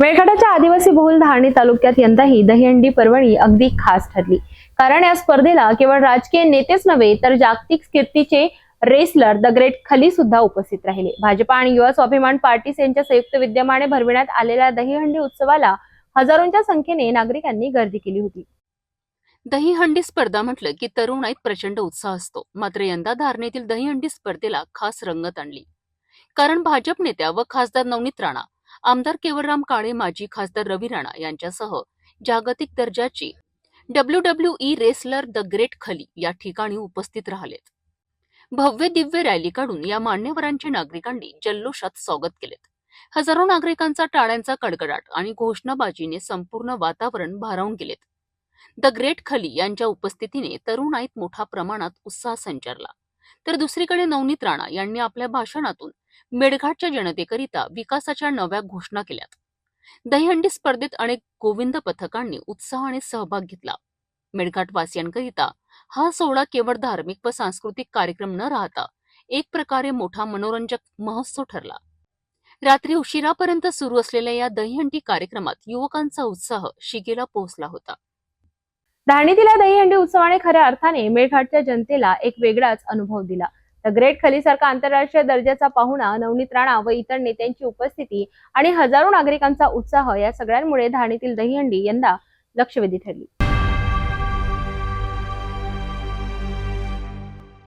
मेळघाटाच्या आदिवासी बहुल धारणी तालुक्यात यंदाही दहीहंडी पर्वणी अगदी खास ठरली. कारण या स्पर्धेला केवळ राजकीय नेतेच नव्हे तर जागतिक कीर्तीचे रेसलर द ग्रेट खली सुद्धा उपस्थित राहिले. भाजपा आणि युवा स्वाभिमान पार्टीज यांच्या संयुक्त विद्यमाने भरविण्यात आलेल्या दहीहंडी उत्सवाला हजारोंच्या संख्येने नागरिकांनी गर्दी केली होती. दहीहंडी स्पर्धा म्हटलं की तरुणाईत प्रचंड उत्साह असतो. मात्र यंदा धारणेतील दहीहंडी स्पर्धेला खास रंगत आणली. कारण भाजप नेत्या व खासदार नवनीत राणा, आमदार केवलराम काळे, माजी खासदार रवी राणा यांच्यासह जागतिक दर्जाची WWE रेसलर द ग्रेट खली या ठिकाणी उपस्थित राहिलेत. भव्य दिव्य रॅली काढून या मान्यवरांचे नागरिकांनी जल्लोषात स्वागत केलेत. हजारो नागरिकांचा टाळ्यांचा कडकडाट आणि घोषणाबाजीने संपूर्ण वातावरण भारावून गेलेत. द ग्रेट खली यांच्या उपस्थितीने तरुणाईत मोठ्या प्रमाणात उत्साह संचारला. तर दुसरीकडे नवनीत राणा यांनी आपल्या भाषणातून मेळघाटच्या जनतेकरिता विकासाच्या नव्या घोषणा केल्यात. दहीहंडी स्पर्धेत अनेक गोविंद पथकांनी उत्साहाने सहभाग घेतला. मेळघाटवासियांकरिता हा सोहळा केवळ धार्मिक व सांस्कृतिक कार्यक्रम न राहता एक प्रकारे मोठा मनोरंजक महोत्सव ठरला. रात्री उशिरापर्यंत सुरू असलेल्या या दहीहंडी कार्यक्रमात युवकांचा उत्साह शिगेला पोहोचला होता. धारणीतील दहीहंडी उत्सवाने खऱ्या अर्थाने मेळघाटच्या जनतेला एक वेगळाच अनुभव दिला. द ग्रेट खली सारखा आंतरराष्ट्रीय दर्जाचा पाहुणा, नवनीत राणा व इतर नेत्यांची उपस्थिती आणि हजारो नागरिकांचा उत्साह या सगळ्यांमुळे धारणीतील दहीहंडी यंदा लक्षवेधी ठरली.